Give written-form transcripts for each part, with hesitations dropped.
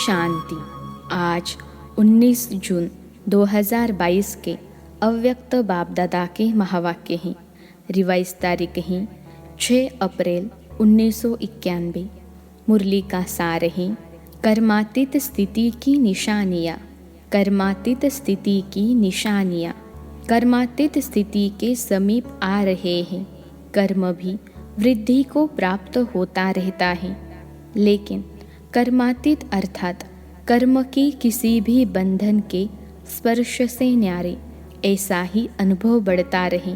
शांति। आज 19 जून 2022 के अव्यक्त बाप दादा के महावाक्य हैं। रिवाइज तारीख हैं 6 अप्रैल 1991। मुरली का सार है कर्मातीत स्थिति की निशानियाँ। कर्मातीत स्थिति की निशानियाँ। कर्मातीत स्थिति के समीप आ रहे हैं। कर्म भी वृद्धि को प्राप्त होता रहता है, लेकिन कर्मातीत अर्थात कर्म की किसी भी बंधन के स्पर्श से न्यारे ऐसा ही अनुभव बढ़ता रहे,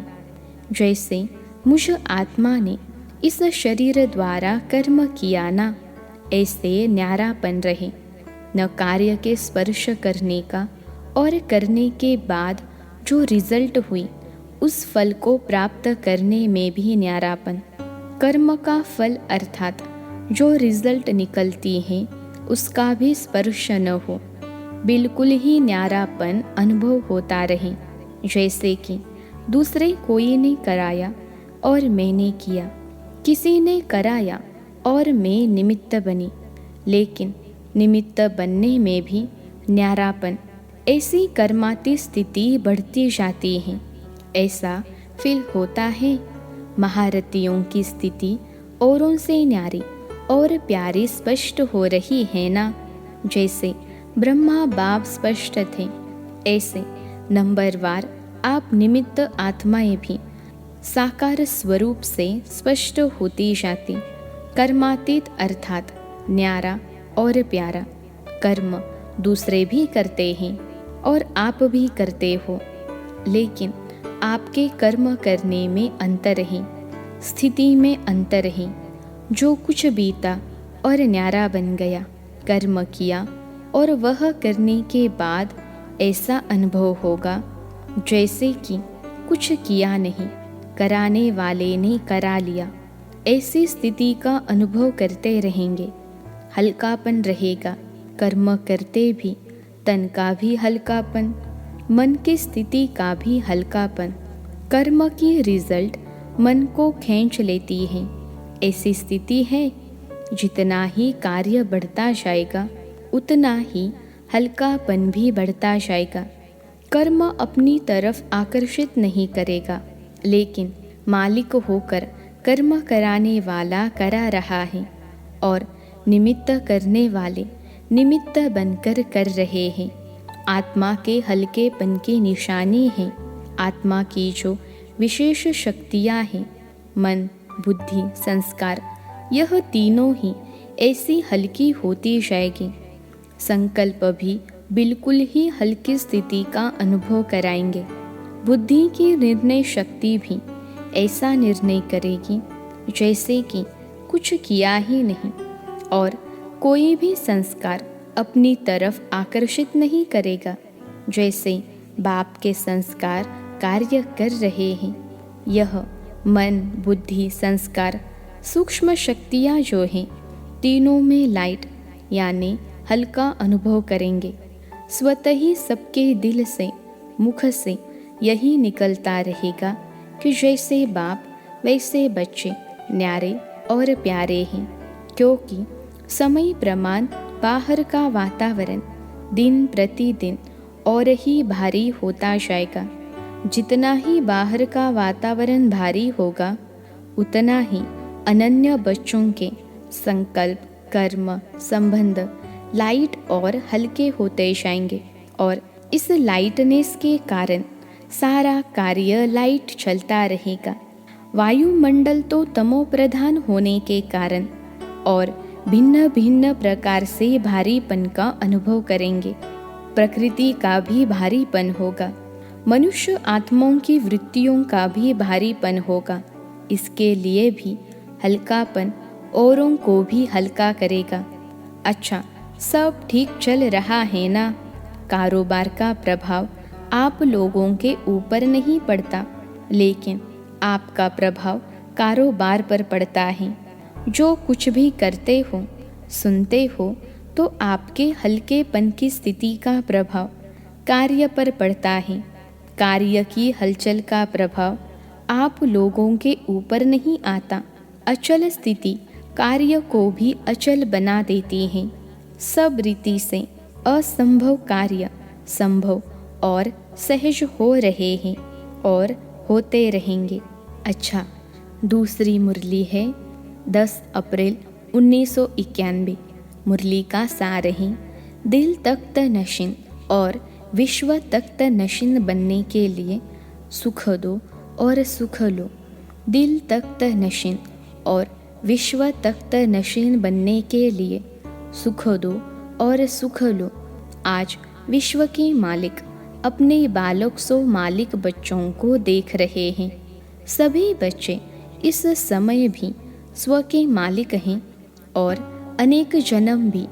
जैसे मुझ आत्मा ने इस शरीर द्वारा कर्म किया ना, ऐसे न्यारापन रहे। न कार्य के स्पर्श करने का और करने के बाद जो रिजल्ट हुई उस फल को प्राप्त करने में भी न्यारापन। कर्म का फल अर्थात जो रिजल्ट निकलती है उसका भी स्पर्श न हो, बिल्कुल ही न्यारापन अनुभव होता रहे, जैसे कि दूसरे कोई ने कराया और मैंने किया, किसी ने कराया और मैं निमित्त बनी, लेकिन निमित्त बनने में भी न्यारापन। ऐसी कर्माती स्थिति बढ़ती जाती है। ऐसा फील होता है महारथियों की स्थिति औरों से न्यारी और प्यारी स्पष्ट हो रही है ना। जैसे ब्रह्मा बाप स्पष्ट थे, ऐसे नंबरवार आप निमित्त आत्माएं भी साकार स्वरूप से स्पष्ट होती जाती। कर्मातीत अर्थात न्यारा और प्यारा कर्म दूसरे भी करते हैं और आप भी करते हो, लेकिन आपके कर्म करने में अंतर है, स्थिति में अंतर है। जो कुछ बीता और न्यारा बन गया, कर्म किया और वह करने के बाद ऐसा अनुभव होगा जैसे कि कुछ किया नहीं, कराने वाले ने करा लिया। ऐसी स्थिति का अनुभव करते रहेंगे। हल्कापन रहेगा, कर्म करते भी तन का भी हल्कापन, मन की स्थिति का भी हल्कापन। कर्म की रिजल्ट मन को खींच लेती है। ऐसी स्थिति है, जितना ही कार्य बढ़ता जाएगा उतना ही हल्कापन भी बढ़ता जाएगा। कर्म अपनी तरफ आकर्षित नहीं करेगा, लेकिन मालिक होकर कर्म कराने वाला करा रहा है और निमित्त करने वाले निमित्त बनकर कर रहे हैं। आत्मा के हल्केपन की निशानी है। आत्मा की जो विशेष शक्तियाँ हैं, मन, बुद्धि, संस्कार, यह तीनों ही ऐसी हल्की होती जाएगी। संकल्प भी बिल्कुल ही हल्की स्थिति का अनुभव कराएंगे। बुद्धि की निर्णय शक्ति भी ऐसा निर्णय करेगी जैसे कि कुछ किया ही नहीं, और कोई भी संस्कार अपनी तरफ आकर्षित नहीं करेगा, जैसे बाप के संस्कार कार्य कर रहे हैं। यह मन, बुद्धि, संस्कार, सूक्ष्म शक्तियाँ जो हैं, तीनों में लाइट यानी हल्का अनुभव करेंगे। स्वतः ही सबके दिल से, मुख से यही निकलता रहेगा कि जैसे बाप वैसे बच्चे न्यारे और प्यारे हैं, क्योंकि समय प्रमाण बाहर का वातावरण दिन प्रतिदिन और ही भारी होता जाएगा। जितना ही बाहर का वातावरण भारी होगा, उतना ही अनन्य बच्चों के संकल्प, कर्म, संबंध लाइट और हल्के होते जाएंगे, और इस लाइटनेस के कारण सारा कार्य लाइट चलता रहेगा। वायुमंडल तो तमो प्रधान होने के कारण और भिन्न भिन्न प्रकार से भारीपन का अनुभव करेंगे। प्रकृति का भी भारीपन होगा। मनुष्य आत्माओं की वृत्तियों का भी भारीपन होगा। इसके लिए भी हल्कापन औरों को भी हल्का करेगा। अच्छा, सब ठीक चल रहा है ना? कारोबार का प्रभाव आप लोगों के ऊपर नहीं पड़ता, लेकिन आपका प्रभाव कारोबार पर पड़ता है। जो कुछ भी करते हो, सुनते हो, तो आपके हल्केपन की स्थिति का प्रभाव कार्य पर पड़ता है। कार्य की हलचल का प्रभाव आप लोगों के ऊपर नहीं आता। अचल स्थिति कार्य को भी अचल बना देती है। सब रीति से असंभव कार्य संभव और सहज हो रहे हैं और होते रहेंगे। अच्छा, दूसरी मुरली है 10 अप्रैल 1991। मुरली का सार है, दिल तख्त नशीन और विश्व तख्त नशीन बनने के लिए सुख दो और सुख लो। दिल तख्त नशीन और विश्व तख्त नशीन बनने के लिए सुख दो और सुख लो। आज विश्व के मालिक अपने बालक सो मालिक बच्चों को देख रहे हैं। सभी बच्चे इस समय भी स्व के मालिक हैं और अनेक जन्म भी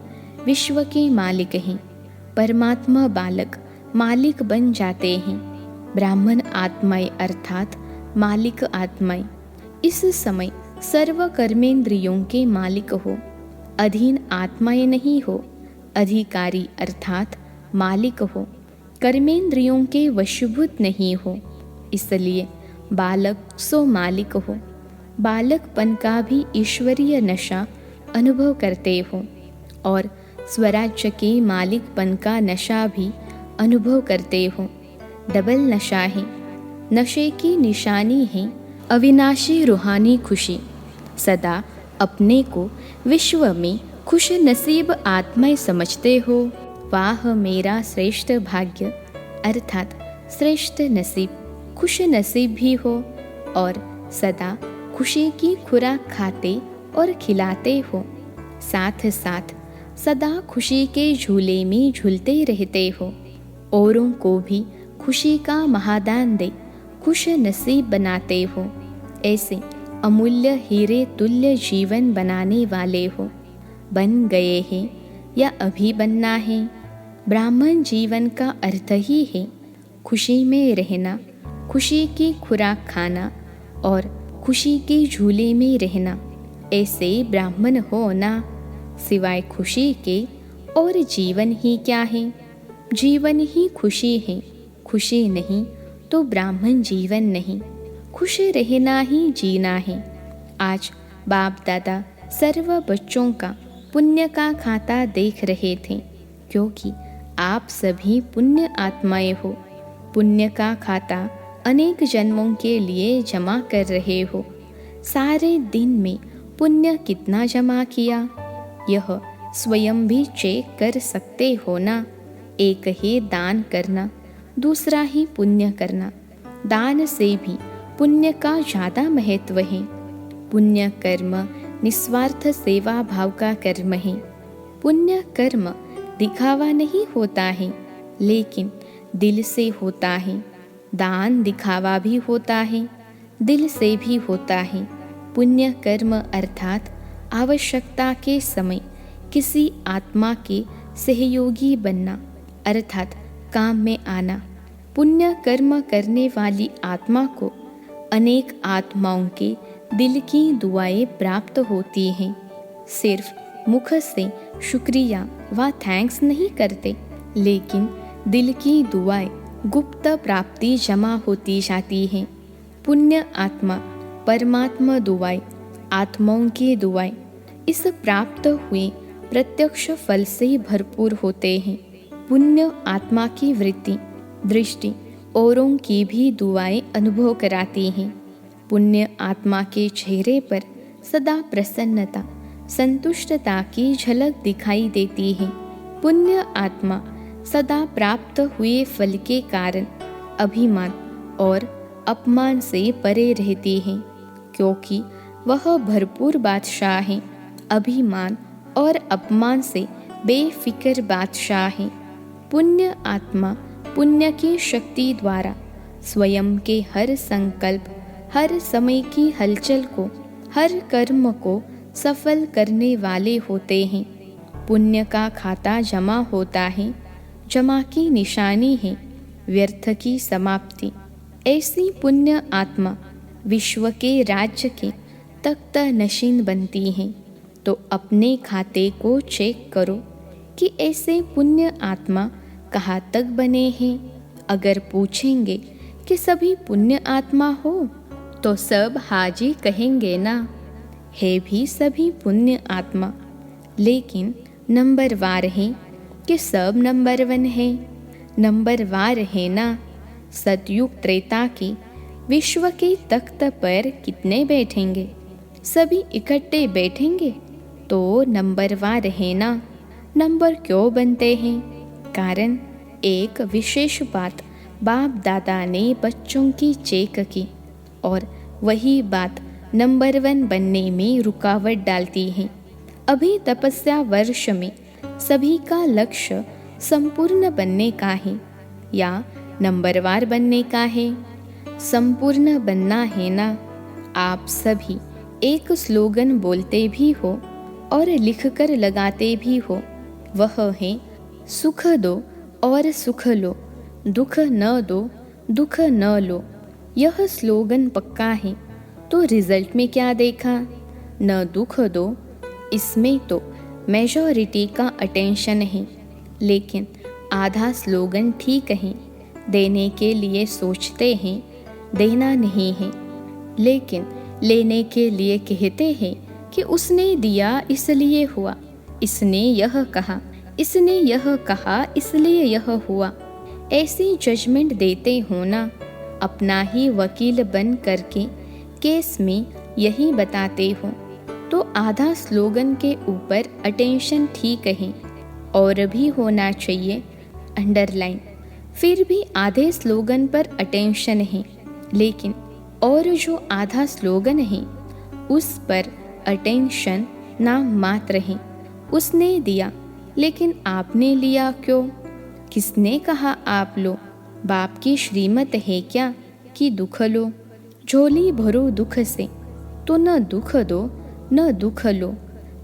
विश्व के मालिक हैं। परमात्मा बालक मालिक बन जाते हैं। ब्राह्मण आत्माएं अर्थात मालिक आत्माएं इस समय सर्व कर्मेंद्रियों के मालिक हो। अधीन आत्माएं नहीं हो, अधिकारी अर्थात मालिक हो। कर्मेंद्रियों के वशीभूत नहीं हो, इसलिए बालक सो मालिक हो। बालकपन का भी ईश्वरीय नशा अनुभव करते हो और स्वराज्य के मालिकपन का नशा भी अनुभव करते हो। डबल नशा है। नशे की निशानी है अविनाशी रूहानी खुशी। सदा अपने को विश्व में खुश नसीब आत्माएं समझते हो। वाह मेरा श्रेष्ठ भाग्य अर्थात श्रेष्ठ नसीब। खुश नसीब भी हो और सदा खुशी की खुराक खाते और खिलाते हो। साथ साथ सदा खुशी के झूले में झूलते रहते हो। औरों को भी खुशी का महादान दे खुश नसीब बनाते हो। ऐसे अमूल्य हीरे तुल्य जीवन बनाने वाले हो। बन गए हैं या अभी बनना है। ब्राह्मण जीवन का अर्थ ही है खुशी में रहना, खुशी की खुराक खाना और खुशी के झूले में रहना। ऐसे ब्राह्मण होना। सिवाय खुशी के और जीवन ही क्या है? जीवन ही खुशी है। खुशी नहीं तो ब्राह्मण जीवन नहीं। खुश रहना ही जीना है। आज बाप दादा सर्व बच्चों का पुण्य का खाता देख रहे थे, क्योंकि आप सभी पुण्य आत्माएं हो। पुण्य का खाता अनेक जन्मों के लिए जमा कर रहे हो। सारे दिन में पुण्य कितना जमा किया, यह स्वयं भी चेक कर सकते हो ना। एक ही दान करना, दूसरा ही पुण्य करना। दान से भी पुण्य का ज़्यादा महत्व है। पुण्य कर्म निस्वार्थ सेवा भाव का कर्म है। पुण्य कर्म दिखावा नहीं होता है, लेकिन दिल से होता है। दान दिखावा भी होता है, दिल से भी होता है। पुण्य कर्म अर्थात आवश्यकता के समय किसी आत्मा के सहयोगी बनना अर्थात काम में आना। पुण्य कर्म करने वाली आत्मा को अनेक आत्माओं के दिल की दुआएं प्राप्त होती हैं। सिर्फ मुख से शुक्रिया व थैंक्स नहीं करते, लेकिन दिल की दुआएं गुप्त प्राप्ति जमा होती जाती हैं। पुण्य आत्मा परमात्मा दुआएं, आत्माओं की दुआएं इस प्राप्त हुए प्रत्यक्ष फल से भरपूर होते हैं। पुण्य आत्मा की वृत्ति, दृष्टि औरों की भी दुआएं अनुभव कराती हैं। पुण्य आत्मा के चेहरे पर सदा प्रसन्नता, संतुष्टता की झलक दिखाई देती है। पुण्य आत्मा सदा प्राप्त हुए फल के कारण अभिमान और अपमान से परे रहती है, क्योंकि वह भरपूर बादशाह है। अभिमान और अपमान से बेफिक्र बादशाह है। पुण्य आत्मा पुण्य की शक्ति द्वारा स्वयं के हर संकल्प, हर समय की हलचल को, हर कर्म को सफल करने वाले होते हैं। पुण्य का खाता जमा होता है। जमा की निशानी है व्यर्थ की समाप्ति। ऐसी पुण्य आत्मा विश्व के राज्य के तख्त नशीन बनती हैं। तो अपने खाते को चेक करो कि ऐसे पुण्य आत्मा कहाँ तक बने हैं। अगर पूछेंगे कि सभी पुण्य आत्मा हो तो सब हाजी कहेंगे ना, है भी सभी पुण्य आत्मा, लेकिन नंबरवार हैं कि सब नंबर 1 है? नंबरवार है ना? सतयुग त्रेता की विश्व के तख्त पर कितने बैठेंगे? सभी इकट्ठे बैठेंगे तो नंबरवार है ना? नंबर क्यों बनते हैं? कारण एक विशेष बात बाप दादा ने बच्चों की चेक की और वही बात नंबर 1 बनने में रुकावट डालती है। अभी तपस्या वर्ष में सभी का लक्ष्य संपूर्ण बनने का है या नंबरवार बनने का है? संपूर्ण बनना है ना? आप सभी एक स्लोगन बोलते भी हो और लिखकर लगाते भी हो, वह है सुख दो और सुख लो, दुख न दो, दुख न लो। यह स्लोगन पक्का है तो रिजल्ट में क्या देखा? न दुख दो, इसमें तो मेजॉरिटी का अटेंशन है, लेकिन आधा स्लोगन ठीक है। देने के लिए सोचते हैं, देना नहीं है, लेकिन लेने के लिए कहते हैं कि उसने दिया इसलिए हुआ, इसने यह कहा, इसने यह कहा इसलिए यह हुआ। ऐसी जजमेंट देते हो ना, अपना ही वकील बन करके केस में यही बताते हो, तो आधा स्लोगन के ऊपर अटेंशन ठीक है और भी होना चाहिए अंडरलाइन। फिर भी आधे स्लोगन पर अटेंशन है, लेकिन और जो आधा स्लोगन है उस पर अटेंशन नाम मात्र है। उसने दिया, लेकिन आपने लिया क्यों? किसने कहा आप लो? बाप की श्रीमत है क्या कि दुख लो? झोली भरो दुख से, तो न दुख दो न दुख लो,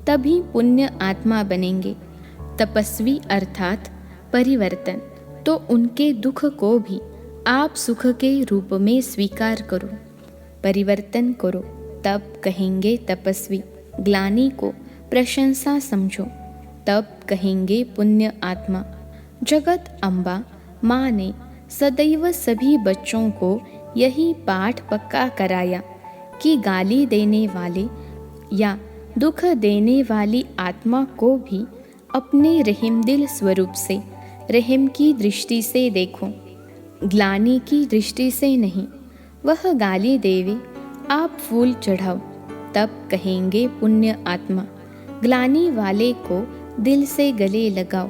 तभी पुण्य आत्मा बनेंगे। तपस्वी अर्थात परिवर्तन, तो उनके दुख को भी आप सुख के रूप में स्वीकार करो, परिवर्तन करो, तब कहेंगे तपस्वी। ग्लानि को प्रशंसा समझो, तब कहेंगे पुण्य आत्मा। जगत अम्बा माँ ने सदैव सभी बच्चों को यही पाठ पक्का कराया कि गाली देने वाले या दुख देने वाली आत्मा को भी अपने रहमदिल स्वरूप से, रहम की दृष्टि से देखो, ग्लानि की दृष्टि से नहीं। वह गाली देवे, आप फूल चढ़ाओ, तब कहेंगे पुण्य आत्मा। ग्लानि वाले को दिल से गले लगाओ,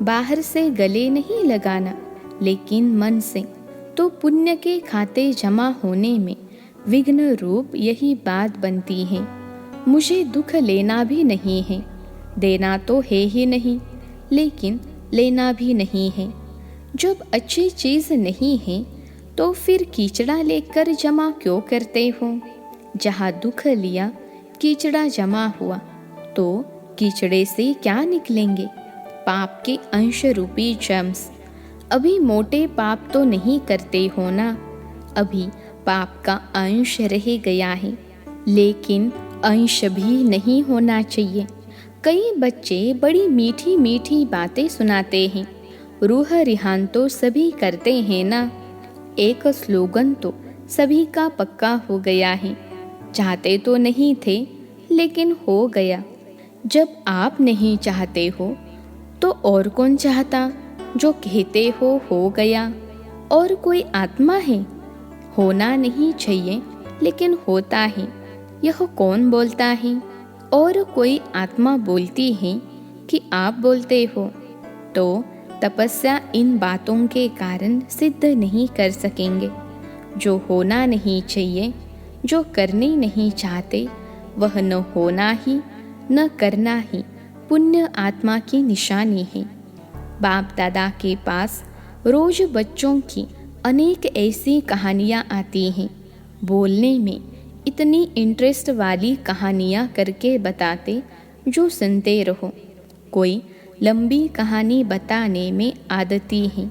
बाहर से गले नहीं लगाना, लेकिन मन से। तो पुण्य के खाते जमा होने में विघ्न रूप यही बात बनती है। मुझे दुख लेना भी नहीं है, देना तो है ही नहीं, लेकिन लेना भी नहीं है। जब अच्छी चीज़ नहीं है तो फिर कीचड़ा लेकर जमा क्यों करते हो? जहाँ दुख लिया कीचड़ा जमा हुआ, तो कीचड़े से क्या निकलेंगे? पाप के अंश रूपी जम्स। अभी मोटे पाप तो नहीं करते हो ना, अभी पाप का अंश रह गया है, लेकिन अंश भी नहीं होना चाहिए। कई बच्चे बड़ी मीठी मीठी बातें सुनाते हैं, रूह रिहान तो सभी करते हैं ना। एक स्लोगन तो सभी का पक्का हो गया है, चाहते तो नहीं थे लेकिन हो गया। जब आप नहीं चाहते हो तो और कौन चाहता? जो कहते हो गया। और कोई आत्मा है? होना नहीं चाहिए लेकिन होता है, यह कौन बोलता है? और कोई आत्मा बोलती है कि आप बोलते हो? तो तपस्या इन बातों के कारण सिद्ध नहीं कर सकेंगे। जो होना नहीं चाहिए, जो करने नहीं चाहते, वह न होना ही न करना ही पुण्य आत्मा की निशानी है। बाप दादा के पास रोज बच्चों की अनेक ऐसी कहानियाँ आती हैं। बोलने में इतनी इंटरेस्ट वाली कहानियाँ करके बताते जो सुनते रहो। कोई लंबी कहानी बताने में आदती है,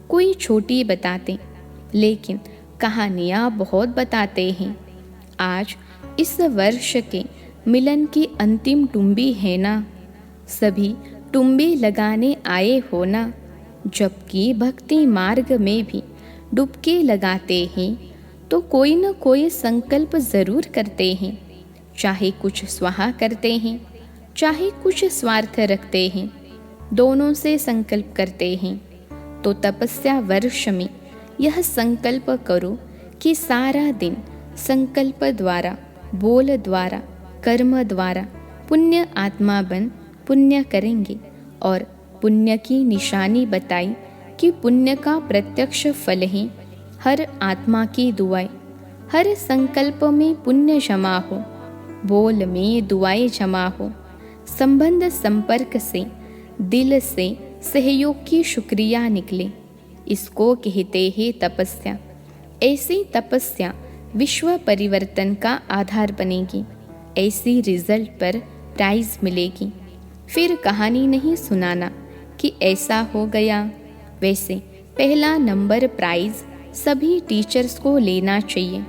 कोई छोटी बताते, लेकिन कहानियाँ बहुत बताते हैं। आज इस वर्ष के मिलन की अंतिम टुम्बी है ना, सभी टुम्बी लगाने आए हो ना। जबकि भक्ति मार्ग में भी डुबकी लगाते हैं तो कोई न कोई संकल्प ज़रूर करते हैं, चाहे कुछ स्वाहा करते हैं, चाहे कुछ स्वार्थ रखते हैं, दोनों से संकल्प करते हैं, तो तपस्या वर्ष में यह संकल्प करो कि सारा दिन संकल्प द्वारा, बोल द्वारा, कर्म द्वारा पुण्य आत्मा बन पुण्य करेंगे। और पुण्य की निशानी बताई कि पुण्य का प्रत्यक्ष फल है हर आत्मा की दुआएं। हर संकल्प में पुण्य जमा हो, बोल में दुआएं जमा हो, संबंध संपर्क से, दिल से सहयोग की शुक्रिया निकले। इसको कहते हैं तपस्या। ऐसी तपस्या विश्व परिवर्तन का आधार बनेगी। ऐसी रिजल्ट पर प्राइज मिलेगी। फिर कहानी नहीं सुनाना कि ऐसा हो गया। वैसे पहला नंबर प्राइज सभी टीचर्स को लेना चाहिए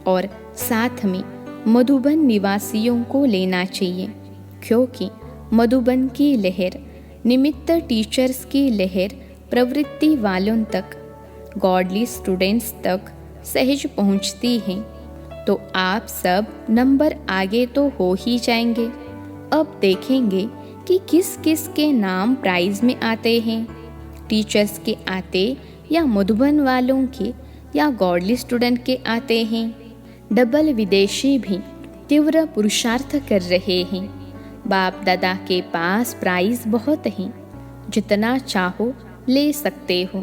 और साथ में मधुबन निवासियों को लेना चाहिए, क्योंकि मधुबन की लहर निमित्त टीचर्स की लहर प्रवृत्ति वालों तक, गॉडली स्टूडेंट्स तक सहज पहुंचती है। तो आप सब नंबर आगे तो हो ही जाएंगे। अब देखेंगे कि किस किस के नाम प्राइज में आते हैं। टीचर्स के आते या मधुबन वालों के या गॉडली स्टूडेंट के आते हैं। डबल विदेशी भी तीव्र पुरुषार्थ कर रहे हैं। बाप दादा के पास प्राइज बहुत हैं, जितना चाहो ले सकते हो।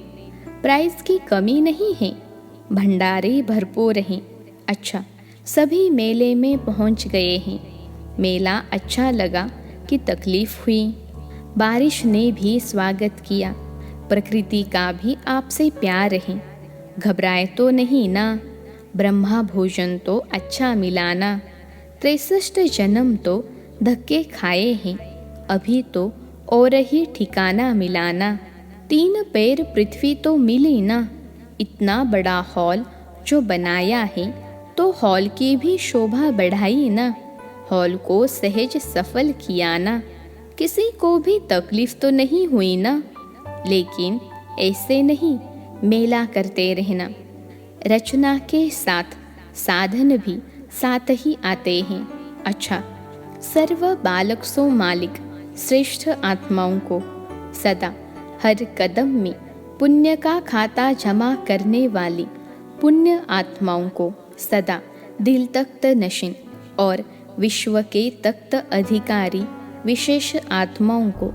प्राइज की कमी नहीं है, भंडारे भरपूर हैं। अच्छा, सभी मेले में पहुंच गए हैं। मेला अच्छा लगा कि तकलीफ हुई। बारिश ने भी स्वागत किया। प्रकृति का भी आपसे प्यार है। घबराए तो नहीं ना। ब्रह्मा भोजन तो अच्छा मिला ना। 63 जन्म तो धक्के खाए हैं, अभी तो और ही ठिकाना मिलाना। 3 पैर पृथ्वी तो मिली ना। इतना बड़ा हॉल जो बनाया है, तो हॉल की भी शोभा बढ़ाई ना। हॉल को सहज सफल किया ना। किसी को भी तकलीफ तो नहीं हुई ना। लेकिन ऐसे नहीं मेला करते रहना। रचना के साथ साधन भी साथ ही आते हैं। अच्छा, सर्व बालक सो मालिक श्रेष्ठ आत्माओं को सदा हर कदम में पुण्य का खाता जमा करने वाली पुण्य आत्माओं को सदा दिल तख्त नशीन और विश्व के तख्त अधिकारी विशेष आत्माओं को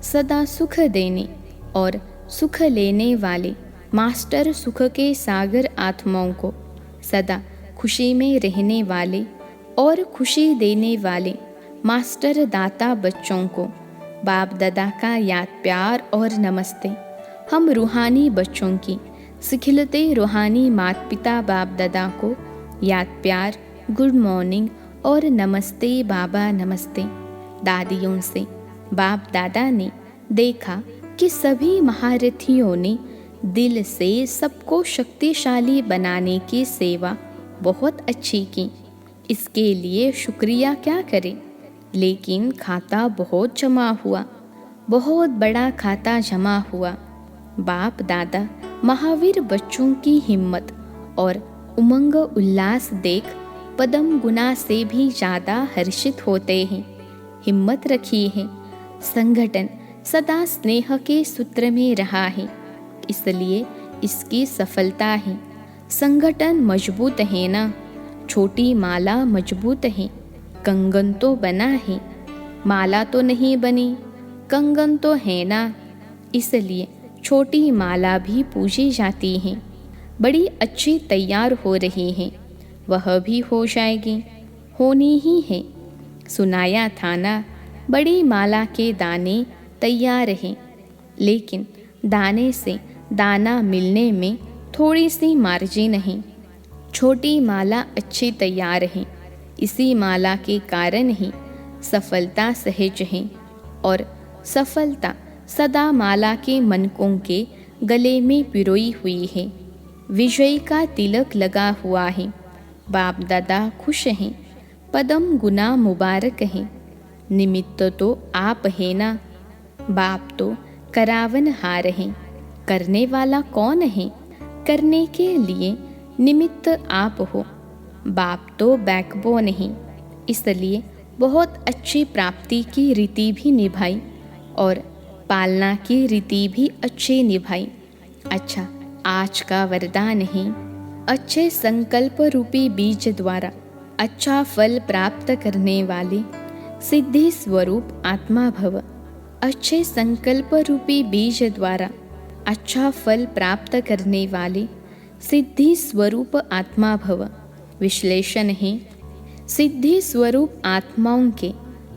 सदा सुख देने और सुख लेने वाले मास्टर सुख के सागर आत्माओं को सदा खुशी में रहने वाले और खुशी देने वाले मास्टर दाता बच्चों को बाप दादा का याद प्यार और नमस्ते। हम रूहानी बच्चों की सिखिलते रूहानी माता पिता बाप दादा को याद प्यार, गुड मॉर्निंग और नमस्ते बाबा नमस्ते। दादियों से बाप दादा ने देखा कि सभी महारथियों ने दिल से सबको शक्तिशाली बनाने की सेवा बहुत अच्छी की। इसके लिए शुक्रिया क्या करें। लेकिन खाता बहुत जमा हुआ, बहुत बड़ा खाता जमा हुआ। बाप दादा महावीर बच्चों की हिम्मत और उमंग उल्लास देख पदम गुना से भी ज़्यादा हर्षित होते हैं। हिम्मत रखी है। संगठन सदा स्नेह के सूत्र में रहा है, इसलिए इसकी सफलता है। संगठन मजबूत है ना। छोटी माला मजबूत है। कंगन तो बना है, माला तो नहीं बनी। कंगन तो है ना, इसलिए छोटी माला भी पूजी जाती है। बड़ी अच्छी तैयार हो रही है, वह भी हो जाएगी, होनी ही है। सुनाया था ना, बड़ी माला के दाने तैयार हैं, लेकिन दाने से दाना मिलने में थोड़ी सी मार्जिन है। छोटी माला अच्छी तैयार है, इसी माला के कारण ही सफलता सहज है। और सफलता सदा माला के मनकों के गले में पिरोई हुई है। विजय का तिलक लगा हुआ है। बाप दादा खुश हैं, पदम गुना मुबारक हैं। निमित्त तो आप है ना। बाप तो करावन हार हैं, करने वाला कौन है। करने के लिए निमित्त आप हो। बाप तो बैकबोन है, इसलिए बहुत अच्छी प्राप्ति की रीति भी निभाई और पालना की रीति भी अच्छी निभाई। अच्छा, आज का वरदान है, अच्छे संकल्प रूपी बीज द्वारा अच्छा फल प्राप्त करने वाले सिद्धि स्वरूप आत्मा भव। अच्छे संकल्प रूपी बीज द्वारा अच्छा फल प्राप्त करने वाले सिद्धि स्वरूप आत्मा भव। विश्लेषण है, सिद्धि स्वरूप आत्माओं के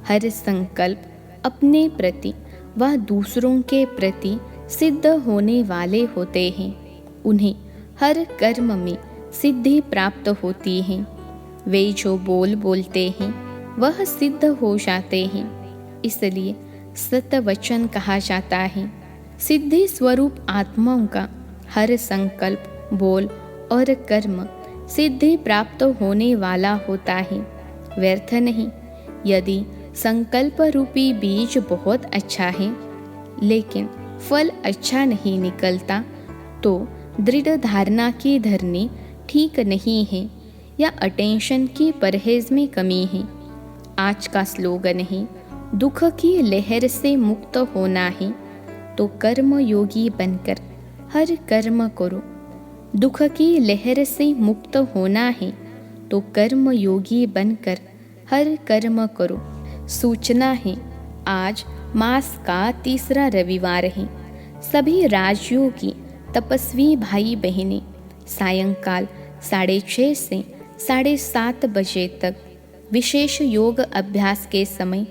हर संकल्प अपने प्रति व दूसरों के प्रति सिद्ध होने वाले होते हैं। उन्हें हर कर्म में सिद्धि प्राप्त होती है। वे जो बोलते हैं वह सिद्ध हो जाते हैं। इसलिए सतवचन कहा जाता है। सिद्धि स्वरूप आत्माओं का हर संकल्प, बोल और कर्म सिद्धि प्राप्त होने वाला होता है, व्यर्थ नहीं। यदि संकल्प रूपी बीज बहुत अच्छा है लेकिन फल अच्छा नहीं निकलता तो दृढ़ धारणा की धरनी ठीक नहीं है या अटेंशन की परहेज में कमी है। आज का स्लोगन है, दुख की लहर से मुक्त होना है तो कर्म योगी बनकर हर कर्म करो। दुख की लहर से मुक्त होना है तो कर्म योगी बनकर हर कर्म करो। सूचना है, आज मास का तीसरा रविवार है। सभी राज्यों की तपस्वी भाई बहनें सायंकाल 6:30 से 7:30 बजे तक विशेष योग अभ्यास के समय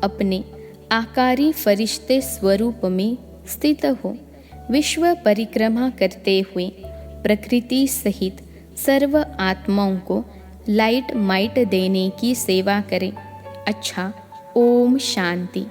अपने आकारी फरिश्ते स्वरूप में स्थित हो विश्व परिक्रमा करते हुए प्रकृति सहित सर्व आत्माओं को लाइट माइट देने की सेवा करें। अच्छा, ओम शांति।